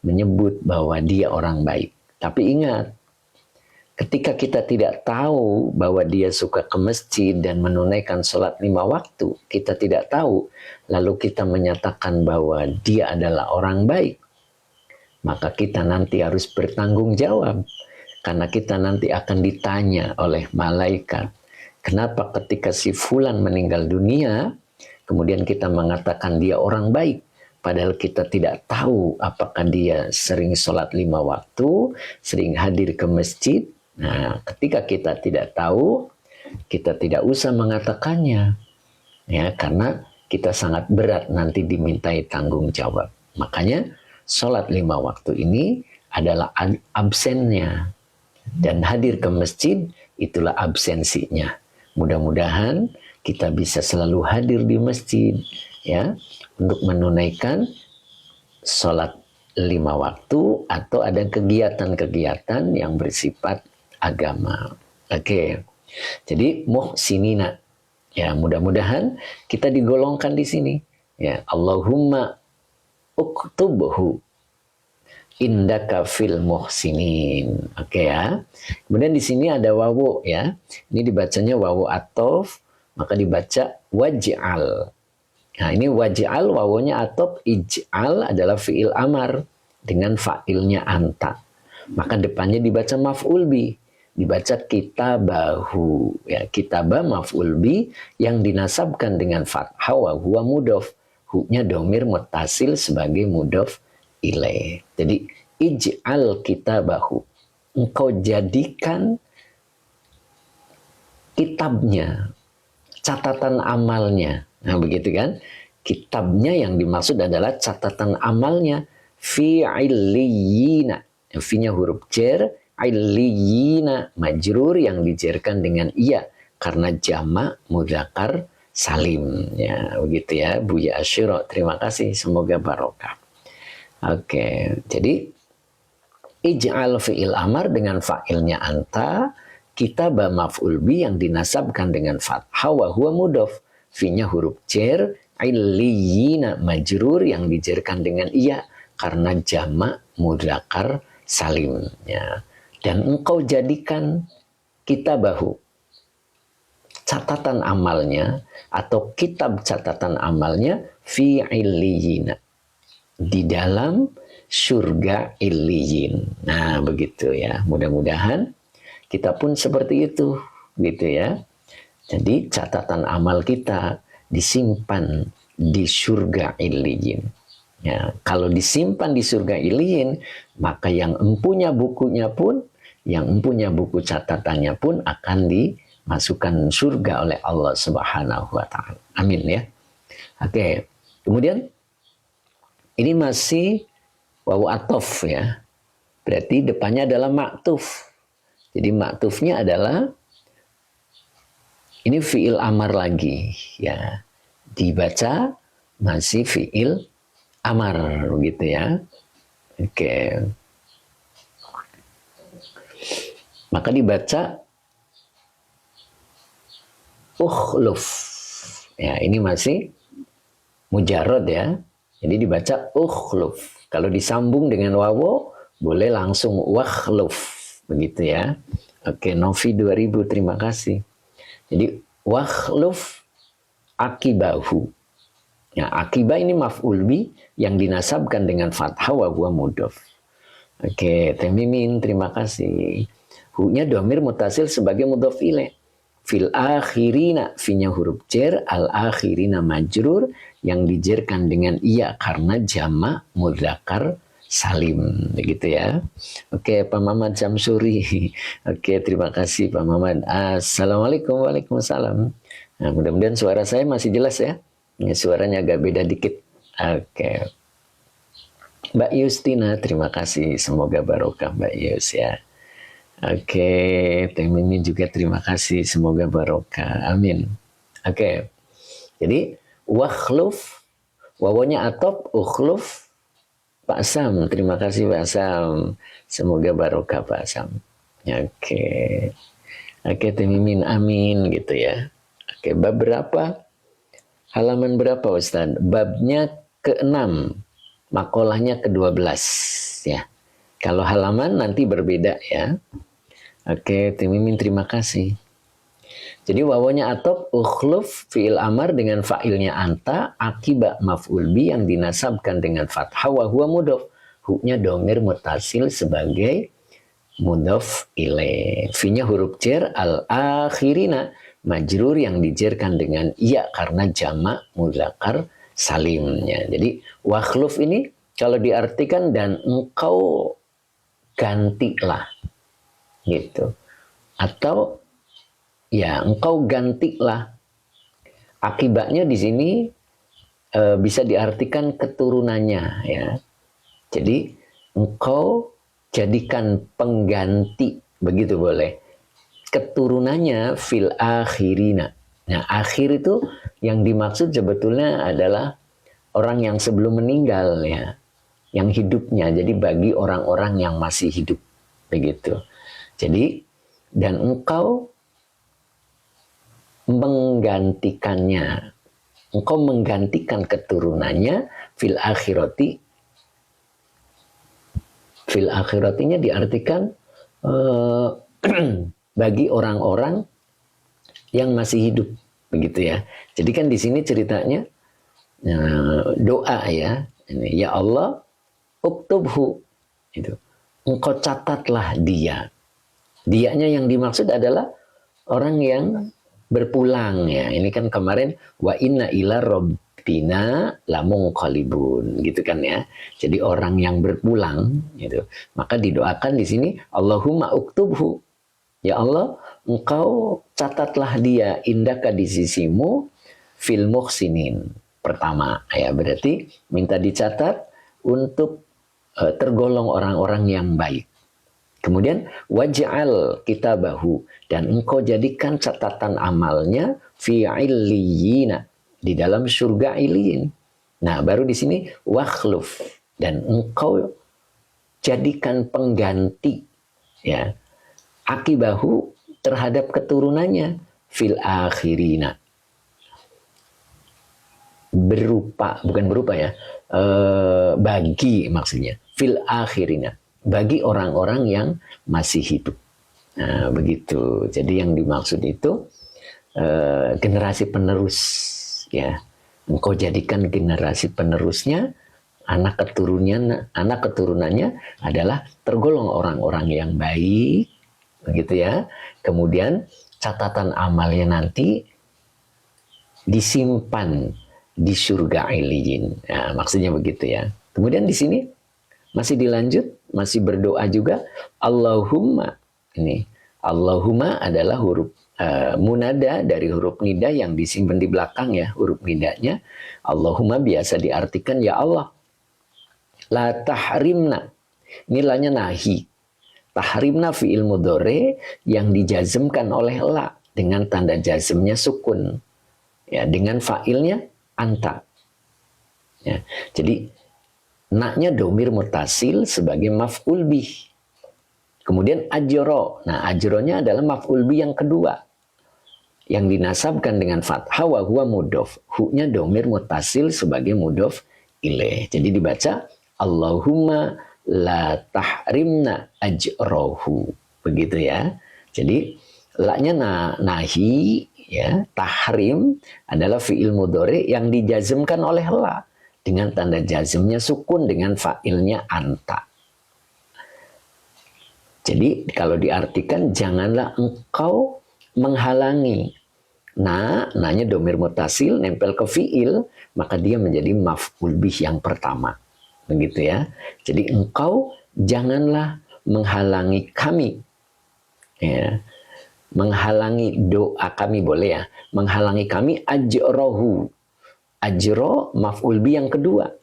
menyebut bahwa dia orang baik. Tapi ingat, ketika kita tidak tahu bahwa dia suka ke masjid dan menunaikan sholat 5 waktu, kita tidak tahu, lalu kita menyatakan bahwa dia adalah orang baik, maka kita nanti harus bertanggung jawab. Karena kita nanti akan ditanya oleh malaikat, kenapa ketika si fulan meninggal dunia, kemudian kita mengatakan dia orang baik, padahal kita tidak tahu apakah dia sering sholat 5 waktu, sering hadir ke masjid. Nah, ketika kita tidak tahu, kita tidak usah mengatakannya, ya, karena kita sangat berat nanti dimintai tanggung jawab. Makanya sholat 5 waktu ini adalah absennya, dan hadir ke masjid itulah absensinya. Mudah-mudahan kita bisa selalu hadir di masjid, ya, untuk menunaikan sholat 5 waktu atau ada kegiatan-kegiatan yang bersifat agama. Oke. Jadi muhsinina. Ya, mudah-mudahan kita digolongkan di sini. Ya, Allahumma uktubhu indaka fil muhsinin. Oke ya. Kemudian di sini ada wawu ya. Ini dibacanya wawu atof, maka dibaca waj'al. Nah, ini waj'al wawunya atof, ij'al adalah fi'il amar dengan fa'ilnya anta. Maka depannya dibaca maf'ul bi. Dibaca kitabahu, ya, kitabah maf'ul bi yang dinasabkan dengan fathah wa huwa mudhof. Hu-nya domir mutasil sebagai mudhof ilaih. Jadi ij'al kitabahu, engkau jadikan kitabnya, catatan amalnya. Nah, begitu kan? Kitabnya yang dimaksud adalah catatan amalnya. Fi illiyina, fi-nya huruf jar, illiyina majrur yang dijerkan dengan iya karena jamak mudzakkar salim, ya begitu ya. Buya Asyiro, terima kasih, semoga barokah. Oke, jadi ij'al fi'il amar dengan fa'ilnya anta, kitabah maf'ul bi yang dinasabkan dengan fathah wa huwa mudhof, fi-nya huruf jar, illiyina majrur yang dijerkan dengan iya karena jamak mudzakkar salim, ya. Dan engkau jadikan kitabahu, catatan amalnya atau kitab catatan amalnya, fi illiyina, di dalam surga illiyin. Nah, begitu ya. Mudah-mudahan kita pun seperti itu, gitu ya. Jadi catatan amal kita disimpan di surga illiyin. Ya, kalau disimpan di surga illiyin, maka yang empunya bukunya pun, yang empunya buku catatannya pun akan dimasukkan surga oleh Allah Subhanahu wa taala. Amin ya. Oke. Kemudian ini masih wawu atof ya. Berarti depannya adalah maktuf. Jadi maktufnya adalah ini fi'il amar lagi ya. Dibaca masih fi'il amar begitu ya. Oke. Maka dibaca ukhluf. Ya, ini masih mujarrad ya. Jadi dibaca ukhluf. Kalau disambung dengan wawu boleh langsung wakhluf begitu ya. Oke, Novi 2000 terima kasih. Jadi wakhluf akibahu. Ya, akibah ini maf'ul bi yang dinasabkan dengan fathah wa huwa mudhof. Oke, Temimin terima kasih. Hu-nya domir mutasil sebagai mudhof ilaih. Fil akhirina, fi-nya huruf jar, al akhirina majrur yang dijerkan dengan iya karena jamak mudzakkar salim, begitu ya. Oke, Pak Mamat Jamsuri. Oke, terima kasih Pak Mamat. Assalamualaikum. Waalaikumsalam. Nah, mudah-mudahan suara saya masih jelas ya. Ini suaranya agak beda dikit. Oke. Mbak Yustina, terima kasih. Semoga barokah Mbak Yus ya. Oke, Teh Mimin juga terima kasih. Semoga barokah. Amin. Oke. Jadi wakhluf, wawanya atop, ukhluf. Pak Sam, terima kasih Pak Sam. Semoga barokah Pak Sam. Oke. Oke, Teh Mimin, amin gitu ya. Oke, bab berapa? Halaman berapa Ustaz? Babnya ke-6. makolahnya ke-12 ya. Kalau halaman nanti berbeda ya. Oke, Tim Mimin terima kasih. Jadi wawanya atop ukhluf fi'il amar dengan fa'ilnya anta akibat maf'ul bi yang dinasabkan dengan fathah wa huwa mudhof. Hu-nya domir mutasil sebagai mudhof ilaih. Fi-nya huruf jar al-akhirina majrur yang dijerkan dengan iya karena jamak mudzakkar salimnya. Jadi wakhluf ini kalau diartikan dan engkau gantilah gitu. Atau ya engkau gantilah. Akibatnya di sini bisa diartikan keturunannya ya. Jadi engkau jadikan pengganti, begitu boleh. Keturunannya fil akhirina. Nah, akhir itu yang dimaksud sebetulnya adalah orang yang sebelum meninggal ya, yang hidupnya. Jadi bagi orang-orang yang masih hidup, begitu. Jadi dan engkau menggantikannya, engkau menggantikan keturunannya fil akhirati. Fil akhiratinya diartikan bagi orang-orang yang masih hidup, begitu ya. Jadi kan di sini ceritanya doa ya, ini ya Allah uktubhu itu, engkau catatlah dia. Dianya yang dimaksud adalah orang yang berpulang ya. Ini kan kemarin wa inna ila rabbina lamunqalibun gitu kan ya. Jadi orang yang berpulang gitu. Maka didoakan di sini Allahumma uktubhu. Ya Allah, engkau catatlah dia indaka di sisimu fil muhsinin. Pertama ya, berarti minta dicatat untuk tergolong orang-orang yang baik. Kemudian waj'al kitabahu, dan engkau jadikan catatan amalnya fi illiyina, di dalam surga iliyin. Nah, baru di sini wakhluf, dan engkau jadikan pengganti ya akibahu terhadap keturunannya fil akhirina. Bagi maksudnya fil akhirina, bagi orang-orang yang masih hidup. Nah, begitu. Jadi yang dimaksud itu generasi penerus ya. Engkau jadikan generasi penerusnya, anak keturunannya adalah tergolong orang-orang yang baik, begitu ya. Kemudian catatan amalnya nanti disimpan di surga iliyin. Nah, maksudnya begitu ya. Kemudian di sini masih dilanjut, masih berdoa juga. Allahumma, ini Allahumma adalah huruf munada dari huruf nida yang disimpan di belakang ya, huruf nidanya. Allahumma biasa diartikan ya Allah. La tahrimna, nilainya nahi. Tahrimna fi'il mudhari yang dijazmkan oleh la dengan tanda jazmnya sukun. Ya, dengan fa'ilnya anta. Ya, jadi naknya domir mutasil sebagai maf'ul bih. Kemudian ajro. Nah, ajronya adalah maf'ul bih yang kedua. Yang dinasabkan dengan fathah wa huwa mudhof. Hu-nya domir mutasil sebagai mudhof ilaih. Jadi dibaca Allahumma la tahrimna ajrohu. Begitu ya. Jadi la-nya nahi ya, tahrim adalah fi'il mudhari yang dijazmkan oleh la dengan tanda jazmnya sukun dengan fa'ilnya anta. Jadi kalau diartikan janganlah engkau menghalangi. Nanya domir mutasil nempel ke fi'il, maka dia menjadi maf'ul bih yang pertama. Begitu ya. Jadi engkau janganlah menghalangi kami. Ya. Menghalangi doa kami boleh ya. Menghalangi kami ajrohu. Ajro maf'ul bih yang kedua.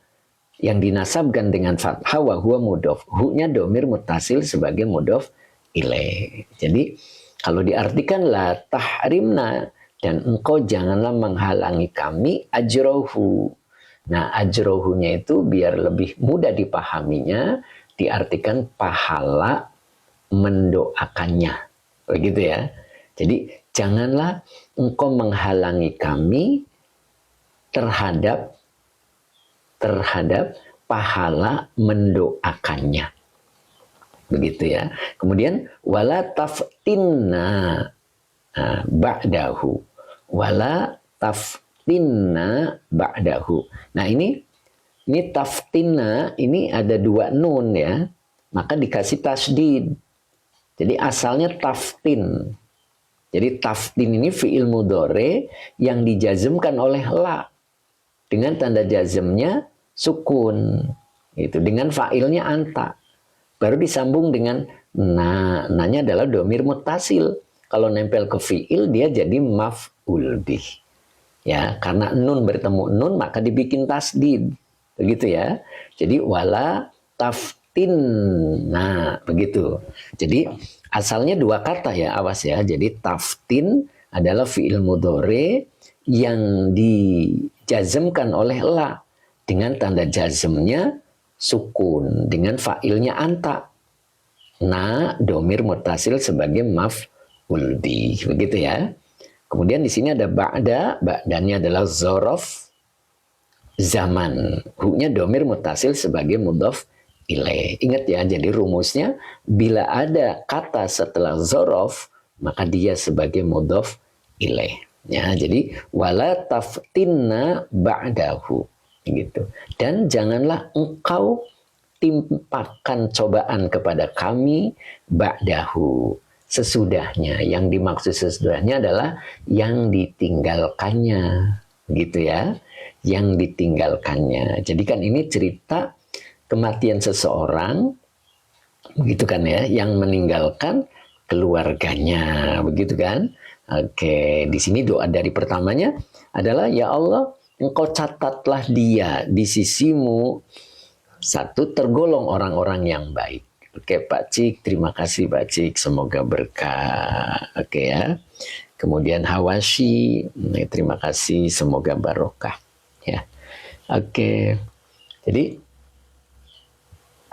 Yang dinasabkan dengan fathah wa huwa mudhof. Hu-nya domir mutasil sebagai mudhof ilaih. Jadi kalau diartikan la tahrimna, dan engkau janganlah menghalangi kami ajrohu. Nah, ajrohunya itu biar lebih mudah dipahaminya, diartikan pahala mendoakannya. Begitu ya. Jadi janganlah engkau menghalangi kami terhadap pahala mendoakannya. Begitu ya. Kemudian wala taftinna ba'dahu. Wala taftinna ba'dahu. Nah ini taftinna ini ada 2 nun ya. Maka dikasih tasdid. Jadi asalnya taftin. Jadi taftin ini fi'il mudhari yang dijazmkan oleh la. Dengan tanda jazmnya sukun. Gitu. Dengan fa'ilnya anta. Baru disambung dengan na-nya adalah domir muttasil. Kalau nempel ke fi'il dia jadi maf'ul bih. Ya, karena nun bertemu nun maka dibikin tasdid. Begitu ya. Jadi wala taftin. Nah, begitu. Jadi asalnya 2 kata ya, awas ya. Jadi taftin adalah fi'il mudhari yang dijazmkan oleh la dengan tanda jazmnya sukun dengan fa'ilnya anta. Na domir muttasil sebagai maf'ul bih. Begitu ya. Kemudian di sini ada ba'da. Ba'danya adalah zorof zaman. Hu-nya domir muttasil sebagai mudhof ilaih. Ingat ya, jadi rumusnya bila ada kata setelah zorof maka dia sebagai mudhof ilaih. Ya, jadi wala taftinna ba'dahu. Gitu. Dan janganlah engkau timpakan cobaan kepada kami ba'dahu, sesudahnya. Yang dimaksud sesudahnya adalah yang ditinggalkannya, gitu ya, yang ditinggalkannya. Jadi kan ini cerita kematian seseorang, begitu kan ya, yang meninggalkan keluarganya, begitu kan. Oke, di sini doa dari pertamanya adalah ya Allah, Engkau catatlah dia di sisimu satu tergolong orang-orang yang baik. Oke Pak Cik, terima kasih Pak Cik, semoga berkah. Oke ya. Kemudian Hawashi, terima kasih, semoga barokah. Ya. Oke. Jadi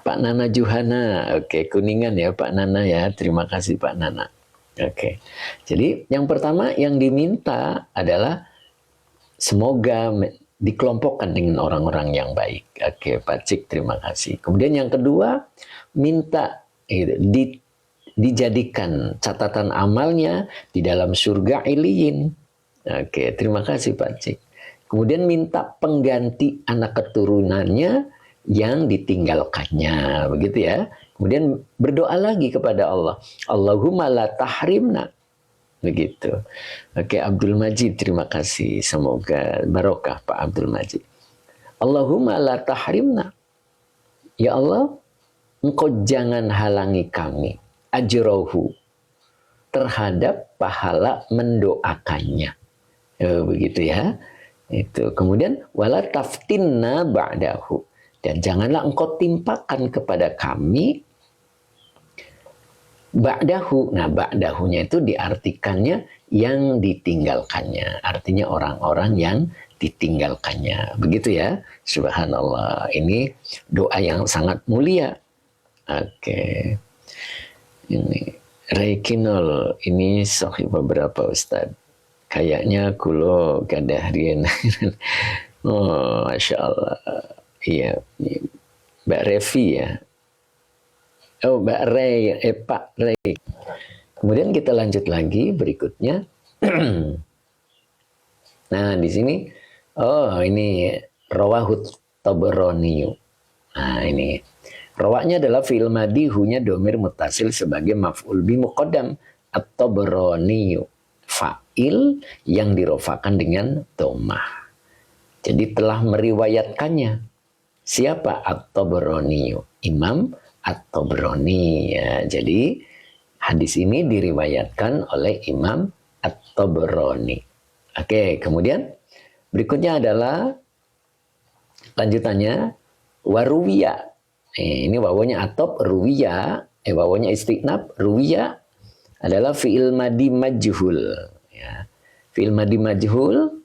Pak Nana Juhana, oke, Kuningan ya Pak Nana ya, terima kasih Pak Nana. Oke. Jadi yang pertama yang diminta adalah semoga dikelompokkan dengan orang-orang yang baik. Oke, Pak Cik, terima kasih. Kemudian yang kedua, minta dijadikan catatan amalnya di dalam surga Iliyin. Oke, terima kasih Pak Cik. Kemudian minta pengganti anak keturunannya yang ditinggalkannya, begitu ya. Kemudian berdoa lagi kepada Allah. Allahumma la tahrimna. Begitu. Oke, Abdul Majid, terima kasih. Semoga barokah Pak Abdul Majid. Allahumma la tahrimna. Ya Allah, Engkau jangan halangi kami ajrohu terhadap pahala mendoakannya. Begitu ya. Itu. Kemudian wala taftinna ba'dahu. Dan janganlah Engkau timpakan kepada kami ba'dahu. Nah, ba'dahunya itu diartikannya yang ditinggalkannya. Artinya orang-orang yang ditinggalkannya. Begitu ya. Subhanallah. Ini doa yang sangat mulia. Oke. Ini Reikinol. Ini sahih beberapa Ustaz. Kayaknya kulo gadah rien. Oh, Masya Allah. Iya. Mbak Revi ya. Oh, Mbak Rey, Pak Rey. Kemudian kita lanjut lagi berikutnya. Nah, di sini, oh ini rawahut Tabarani. Nah, ini rawaknya adalah fi'il madhi, hu-nya domir muttasil sebagai maf'ul bi muqaddam at-Tabarani. Fa'il yang dirofakan dengan dhammah. Jadi telah meriwayatkannya. Siapa at-Tabarani? Imam At-Tabrani ya. Jadi hadis ini diriwayatkan oleh Imam At-Tabrani. Oke, kemudian berikutnya adalah lanjutannya waruwiya. Ini wawunya atop ruwiya, wawunya istinab ruwiya adalah fi'il madi majhul ya. Fi'il madi majhul,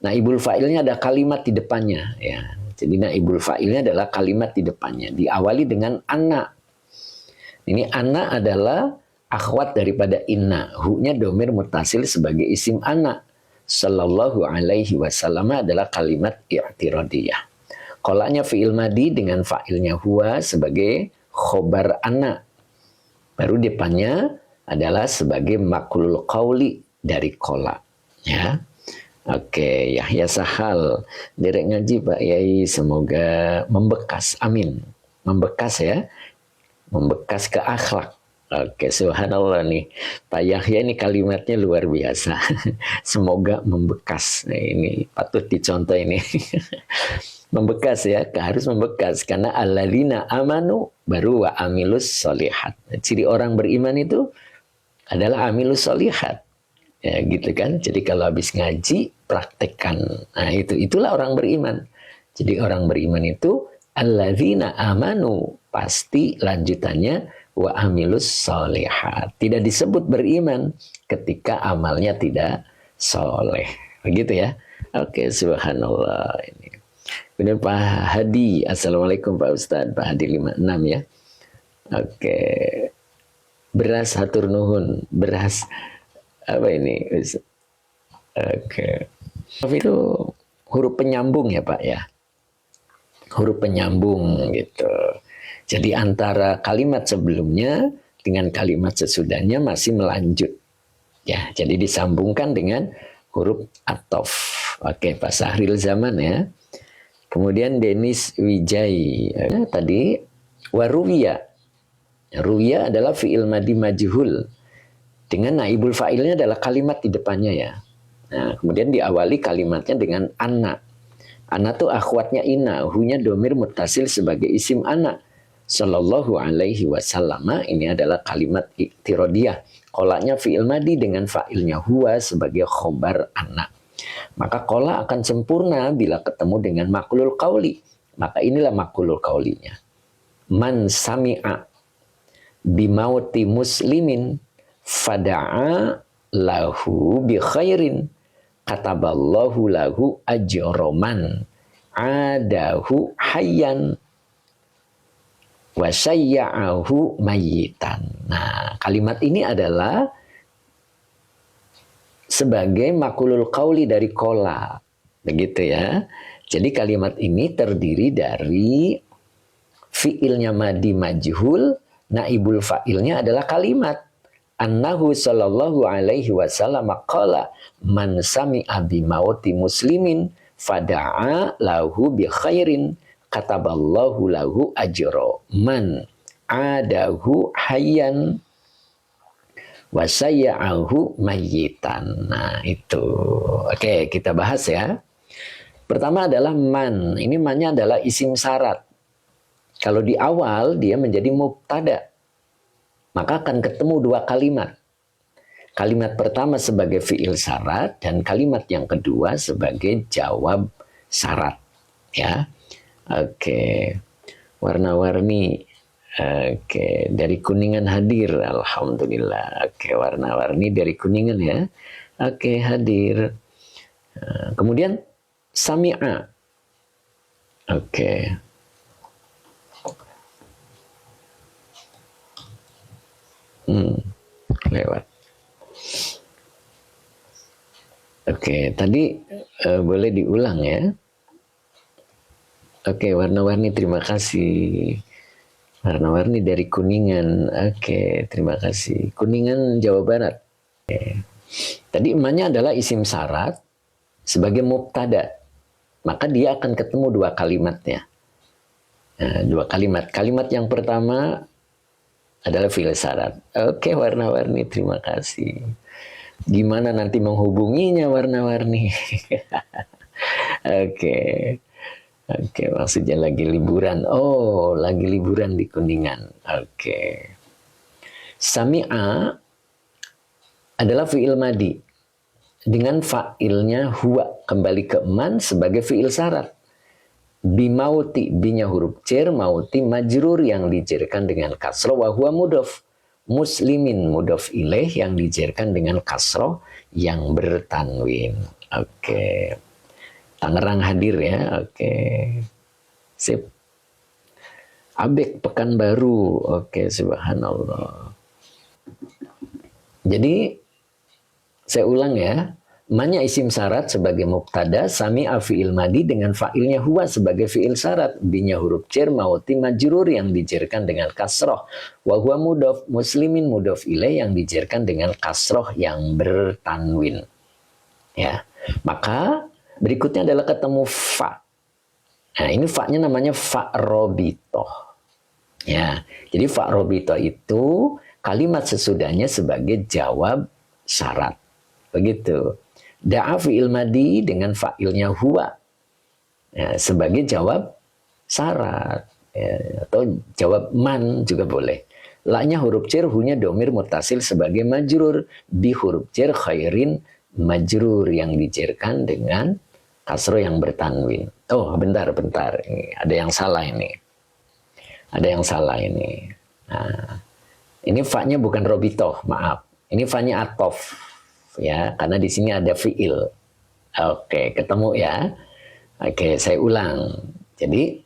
naibul fa'ilnya ada kalimat di depannya ya. Jadi naibul fa'ilnya adalah kalimat di depannya. Diawali dengan anna. Ini anna adalah akhwat daripada inna. Hu-nya domir muttasil sebagai isim anna. Sallallahu alaihi wasallam adalah kalimat i'tiradiyah. Kolanya fi'il madi dengan fa'ilnya huwa sebagai khobar ana. Baru depannya adalah sebagai makulul qauli dari kola. Ya. Oke, Yahya Sahal. Derek ngaji Pak Yai, semoga membekas. Amin. Membekas ya. Membekas ke akhlak. Oke, subhanallah nih. Pak Yahya ini kalimatnya luar biasa. Semoga membekas. Nah, ini patut dicontoh ini. Membekas ya, harus membekas. Karena alladzina amanu baru wa amilus solihat. Ciri orang beriman itu adalah amilus solihat. Ya gitu kan. Jadi kalau habis ngaji, praktekkan. Nah itulah orang beriman. Jadi orang beriman itu alladzina amanu. Pasti lanjutannya wa amilus solihat. Tidak disebut beriman ketika amalnya tidak soleh. Begitu ya. Oke, subhanallah. Ini. Kemudian Pak Hadi. Assalamualaikum Pak Ustadz. Pak Hadi 56 ya. Oke. Beras hatur nuhun. Beras apa ini? Oke. Itu huruf penyambung ya Pak ya. Huruf penyambung gitu. Jadi antara kalimat sebelumnya dengan kalimat sesudahnya masih melanjut. Ya, jadi disambungkan dengan huruf atof. Oke, Pak Sahril Zaman ya. Kemudian Denis Wijay. Tadi waruwiya. Ruwiya adalah fi'il madi majhul. Dengan naibul fa'ilnya adalah kalimat di depannya ya. Nah, kemudian diawali kalimatnya dengan anna. Anna itu akhwatnya ina. Hunya domir mutasil sebagai isim anak. Sallallahu alaihi wasallam. Ini adalah kalimat iktirodiyah. Kolanya fi'il madi dengan fa'ilnya huwa sebagai khobar anak. Maka kola akan sempurna bila ketemu dengan makulul qauli. Maka inilah makulul qaulinya. Man sami'a bimauti muslimin fada'a lahu bi khairin kataballahu lahu ajroman adahu hayyan wasayya'ahu mayitan. Nah, kalimat ini adalah sebagai makulul qauli dari kola. Begitu ya. Jadi kalimat ini terdiri dari fi'ilnya madi majhul, naibul fa'ilnya adalah kalimat. Annahu sallallahu alaihi wasallam qala man sami'a bimauti muslimin fada'a lahu bi khairin kataballahu lahu ajro man adahu hayyan wasayya'ahu mayitan. Nah itu. Oke, kita bahas ya. Pertama adalah man. Ini mannya adalah isim syarat. Kalau di awal dia menjadi mubtada, maka akan ketemu dua kalimat. Kalimat pertama sebagai fi'il syarat dan kalimat yang kedua sebagai jawab syarat. Ya. Oke. Warna-warni. Oke, dari Kuningan hadir. Alhamdulillah. Oke, warna-warni dari Kuningan ya. Oke, hadir. Kemudian sami'a. Oke. Lewat. Oke, tadi boleh diulang ya. Oke, warna-warni terima kasih. Warna-warni dari Kuningan. Oke, terima kasih. Kuningan Jawa Barat. Oke. Tadi emaknya adalah isim syarat sebagai mubtada. Maka dia akan ketemu dua kalimatnya. Nah, dua kalimat. Kalimat yang pertama adalah fi'il syarat. Oke, warna-warni terima kasih. Gimana nanti menghubunginya warna-warni? Oke. Oke, maksudnya lagi liburan. Oh, lagi liburan di Kuningan. Oke. Sami'a adalah fi'il madi. Dengan fa'ilnya huwa. Kembali ke man sebagai fi'il syarat. Bimauti, binya huruf cer, mauti majrur yang dijerkan dengan kasroh, wa huwa mudhof. Muslimin mudhof ilaih yang dijerkan dengan kasroh yang bertanwin. Oke. Tangerang hadir ya, oke. Sip. Abek Pekanbaru, oke, subhanallah. Jadi, saya ulang ya. Mannya isim syarat sebagai mubtada, sami'a fi'il madi dengan fa'ilnya huwa sebagai fi'il syarat, binya huruf jar, mauti majrur yang dijerkan dengan kasroh, wa huwa mudhof, muslimin mudhof ilaih yang dijerkan dengan kasroh yang bertanwin. Ya, maka berikutnya adalah ketemu fa. Nah, ini fa-nya namanya fa robitoh. Ya, jadi fa robitoh itu kalimat sesudahnya sebagai jawab syarat. Begitu. Da'a fi'il madi dengan fa'ilnya huwa ya, sebagai jawab syarat ya, atau jawab man juga boleh. La-nya huruf jar, hu-nya domir mutasil sebagai majrur, bi huruf jar khairin majrur yang dijerkan dengan kasro yang bertanwin. Oh, bentar. Ini, ada yang salah ini. Nah, ini fa-nya bukan robitoh, maaf. Ini fa-nya atof. Ya, karena di sini ada fiil. Oke, ketemu ya. Oke, saya ulang. Jadi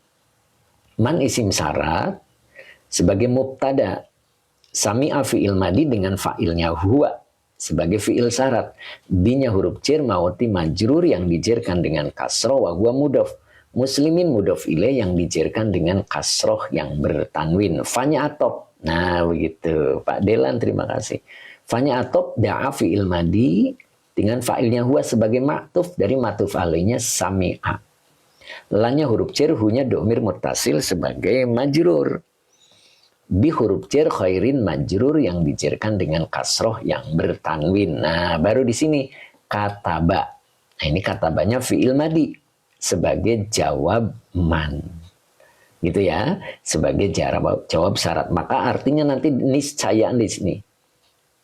man isim syarat sebagai mubtada, sami'a fiil madi dengan fa'ilnya huwa sebagai fiil syarat, binya huruf jar, mauti majrur yang dijerkan dengan kasroh, wa huwa mudhof, muslimin mudhof ilaih yang dijerkan dengan kasroh yang bertanwin, fanya atop. Nah begitu Pak Delan, terima kasih. Fanya atop da'a fi'il madi dengan fa'ilnya huwa sebagai ma'tuf dari ma'tuf alaihnya sami'a. Lanya huruf jar, hu-nya domir muttasil sebagai majrur. Bi huruf jar khairin majrur yang dijerkan dengan kasroh yang bertanwin. Nah, baru di sini kataba. Nah, ini katabanya fi'il madi sebagai jawab man. Gitu ya, sebagai jawab syarat. Maka artinya nanti niscayaan di sini.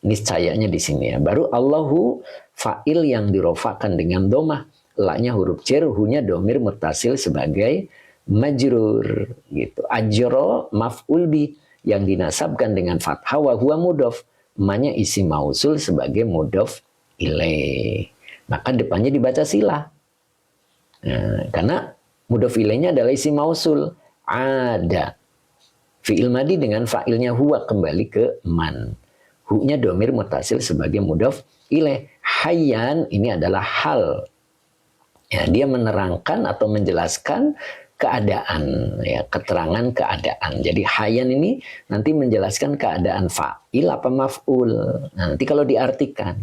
Niscayanya di sini ya. Baru Allahu fa'il yang dirofakan dengan domah. La-nya huruf jar, hu-nya domir muttasil sebagai majrur gitu. Ajro maf'ul bi yang dinasabkan dengan fathah, wa huwa mudhof. Ma-nya isim mausul sebagai mudhof ilaih. Maka depannya dibaca silah. Nah, karena mudhof ilaihnya adalah isim mausul. Ada. Fi'il madi dengan fa'ilnya huwa kembali ke man. Hu-nya domir mutasil sebagai mudhof ilaih. Hayyan ini adalah hal. Ya, dia menerangkan atau menjelaskan keadaan, ya, keterangan keadaan. Jadi hayyan ini nanti menjelaskan keadaan fa'il apa maf'ul. Nah, nanti kalau diartikan.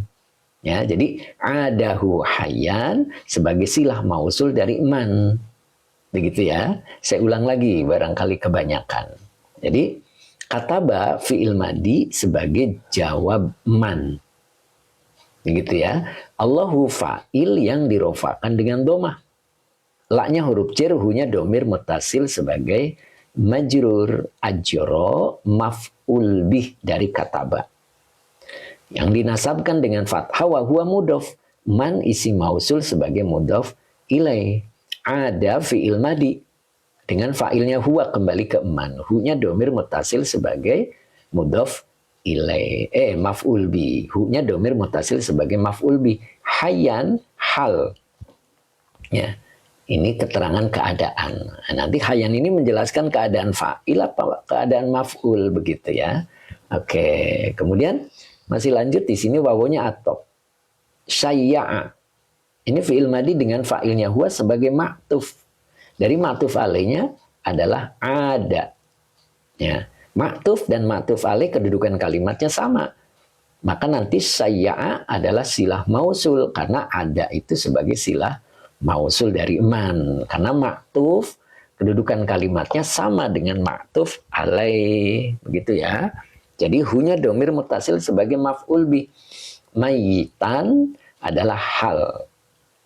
Ya, jadi adahu hayyan sebagai silah mausul dari man. Begitu ya. Saya ulang lagi barangkali kebanyakan. Jadi kataba fi'il madi sebagai jawab man. Begitu ya. Allahu fa'il yang dirofakan dengan domah. La-nya huruf jar, hu-nya domir muttasil sebagai majrur. Ajro maf'ul bih dari kataba. Yang dinasabkan dengan fathah, wa huwa mudhof. Man isim mausul sebagai mudhof ilaih. Ada fi'il madi dengan fa'ilnya huwa kembali ke man. Hu-nya domir muttasil sebagai mudhof ilaih. Maf'ul bi. Hu-nya domir muttasil sebagai maf'ul bi. Hayyan hal. Ya. Ini keterangan keadaan. Nah, nanti hayyan ini menjelaskan keadaan fa'il apa keadaan maf'ul begitu ya. Oke, kemudian masih lanjut di sini wawonya atop. Syayya'a. Ini fi'il madi dengan fa'ilnya huwa sebagai ma'tuf. Dari ma'tuf alaihnya adalah ada. Ya, ma'tuf dan ma'tuf alaih kedudukan kalimatnya sama. Maka nanti syayya'a adalah silah mausul karena ada itu sebagai silah mausul dari man. Karena ma'tuf kedudukan kalimatnya sama dengan ma'tuf alaih. Begitu ya. Jadi hu-nya domir muttasil sebagai maf'ul bi. Mayitan adalah hal.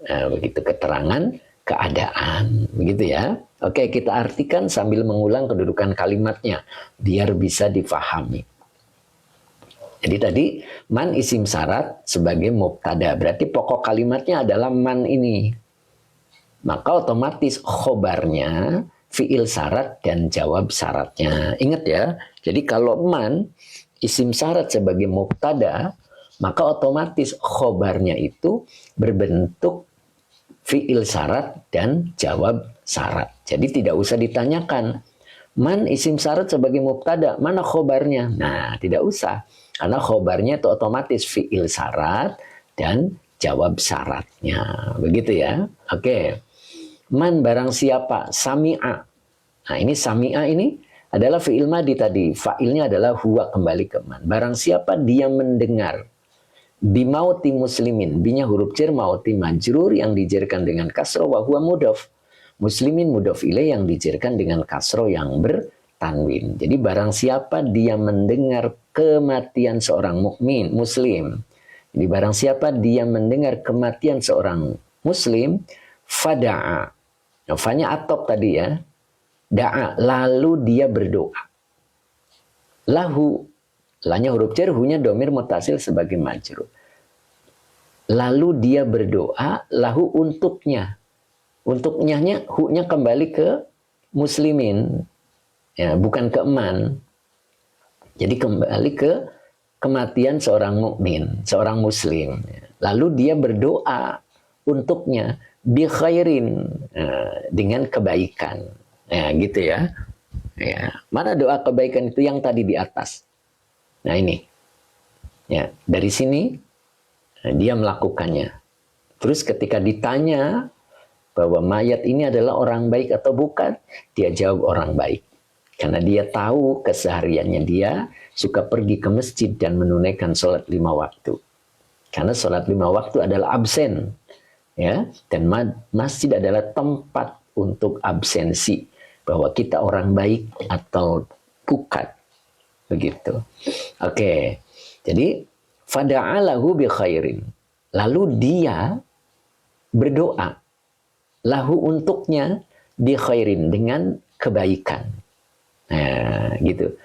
Nah, begitu keterangan keadaan. Begitu ya. Oke, kita artikan sambil mengulang kedudukan kalimatnya biar bisa difahami. Jadi tadi man isim syarat sebagai mubtada. Berarti pokok kalimatnya adalah man ini. Maka otomatis khobarnya fi'il syarat dan jawab syaratnya. Ingat ya. Jadi kalau man isim syarat sebagai mubtada, maka otomatis khobarnya itu berbentuk fi'il syarat dan jawab syarat. Jadi tidak usah ditanyakan. Man isim syarat sebagai mubtada, mana khobarnya? Nah, tidak usah. Karena khobarnya itu otomatis fi'il syarat dan jawab syaratnya. Begitu ya. Oke. Man barang siapa sami'a. Nah, ini sami'a ini adalah fi'il madi tadi. Fa'ilnya adalah huwa, kembali ke man. Barang siapa dia mendengar bimauti muslimin. Binya huruf jar, mauti majrur yang dijarkan dengan kasroh, wa huwa mudhaf. Muslimin mudhaf ilaih yang dijarkan dengan kasroh yang bertanwin. Jadi barang siapa dia mendengar kematian seorang mukmin muslim. Jadi barang siapa dia mendengar kematian seorang muslim, fada'a. Nah, fanya atop tadi ya. Da'a, lalu dia berdoa. Lahu, lanya huruf jar, hunya domir mutasil sebagai majrur. Lalu dia berdoa, lahu untuknya. Untuknya, hu-nya kembali ke muslimin. Ya, bukan ke man. Jadi kembali ke kematian seorang mukmin, seorang muslim. Lalu dia berdoa untuknya bi khairin, dengan kebaikan. Ya, gitu ya. Ya, mana doa kebaikan itu yang tadi di atas? Nah, ini. Ya, dari sini dia melakukannya. Terus ketika ditanya bahwa mayat ini adalah orang baik atau bukan, dia jawab orang baik. Karena dia tahu kesehariannya dia suka pergi ke masjid dan menunaikan sholat 5 waktu. Karena sholat 5 waktu adalah absen. Ya, dan masjid adalah tempat untuk absensi. Bahwa kita orang baik atau bukan. Begitu. Oke. Jadi, fada'alahu bi khairin. Lalu dia berdoa. Lahu untuknya bi khairin, dengan kebaikan. Nah, gitu.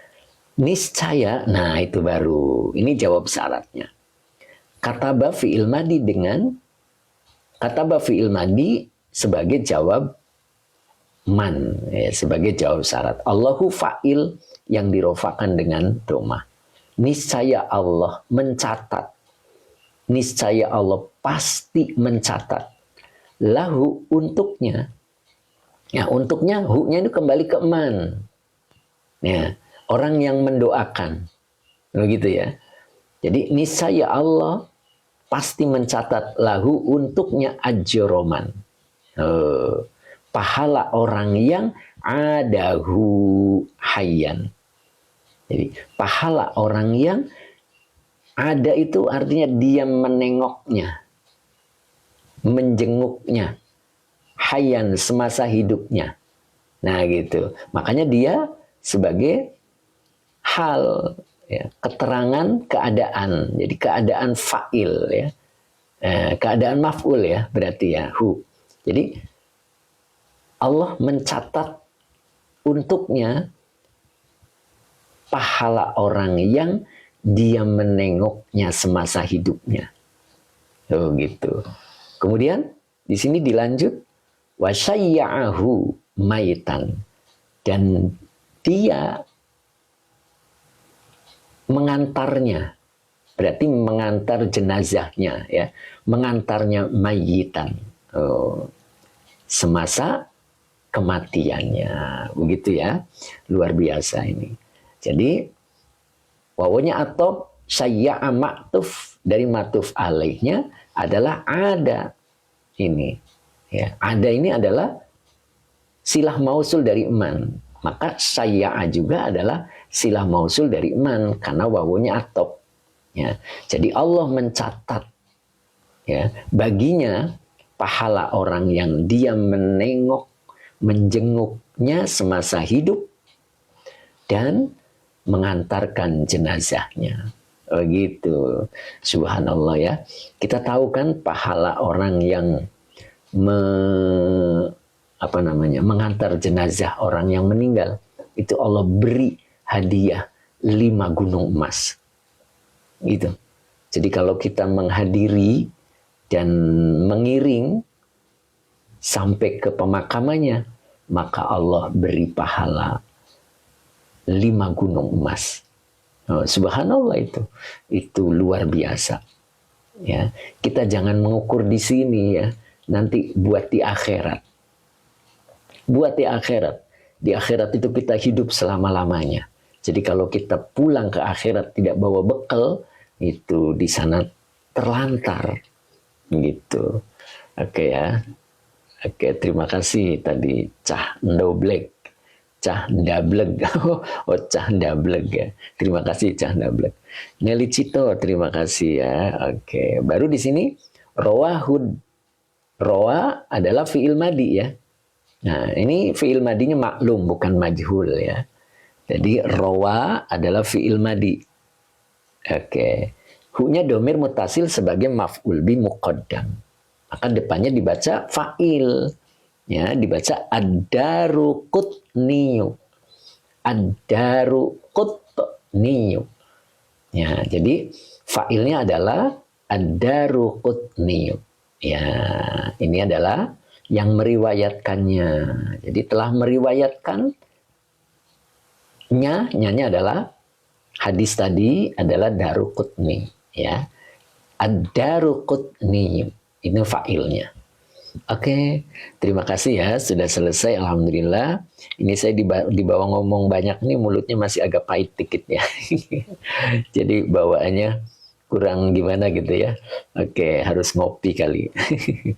Niscaya, nah itu baru. Ini jawab syaratnya. Kataba fi'il madi dengan kataba fi'il madi sebagai jawab man, ya, sebagai jawab syarat. Allahu fa'il yang dirofakan dengan domah. Niscaya Allah mencatat. Niscaya Allah pasti mencatat. Lahu untuknya. Ya, untuknya, hu-nya itu kembali ke man. Ya, orang yang mendoakan. Begitu ya. Jadi niscaya Allah pasti mencatat lahu untuknya ajroman. Pahala orang yang adahu hayyan. Jadi pahala orang yang ada itu artinya dia menengoknya, menjenguknya, hayyan semasa hidupnya. Nah gitu. Makanya dia sebagai hal, ya, keterangan keadaan. Jadi keadaan fa'il, ya, keadaan maf'ul ya berarti ya hu. Jadi Allah mencatat untuknya pahala orang yang dia menengoknya semasa hidupnya. Oh gitu. Kemudian di sini dilanjut wasyai'ahu maitan, dan dia mengantarnya, berarti mengantar jenazahnya, ya, mengantarnya mayitan, semasa kematiannya, begitu ya, luar biasa ini. Jadi wawunya atop syai'a ma'tuf, dari ma'tuf alaihnya adalah ada ini, ya, ada ini adalah silah mausul dari man, maka syai'a juga adalah silah mausul dari man karena wawunya atop, ya. Jadi Allah mencatat, ya, baginya pahala orang yang dia menengok, menjenguknya semasa hidup dan mengantarkan jenazahnya. Oh gitu. Subhanallah ya. Kita tahu kan pahala orang yang mengantar jenazah orang yang meninggal. Itu Allah beri hadiah 5 gunung emas. Gitu. Jadi kalau kita menghadiri dan mengiring sampai ke pemakamannya, maka Allah beri pahala 5 gunung emas. Oh, subhanallah, itu luar biasa. Ya, kita jangan mengukur di sini ya, nanti buat di akhirat. Buat di akhirat. Di akhirat itu kita hidup selama-lamanya. Jadi kalau kita pulang ke akhirat tidak bawa bekal, itu di sana terlantar. gitu. Oke ya. Oke, terima kasih tadi Cah Ndoblek. Cah Ndableg. Oh, Cah Ndableg ya. Terima kasih Cah Ndableg. Nelly Cito, terima kasih ya. Oke, baru di sini Roahud. Roa adalah fiil madi ya. Nah, ini fiil madinya maklum bukan majhul ya. Jadi rowa adalah fiil madi. Oke. Hu-nya domir mutasil sebagai maf'ul bi muqaddam. Maka depannya dibaca fa'il. Ya, dibaca ad-daru qutniyu. Ad-daru qutniyu. Ya, jadi fa'ilnya adalah ad-daru qutniyu. Ya, ini adalah yang meriwayatkannya. Jadi telah meriwayatkan nyanya adalah hadis tadi adalah Daruqutni ya. Ad-Daruqutni ini fa'ilnya. Oke, terima kasih ya sudah selesai alhamdulillah. Ini saya dibawa ngomong banyak nih mulutnya masih agak pahit dikit ya. Jadi bawaannya kurang gimana gitu ya. Oke, harus ngopi kali.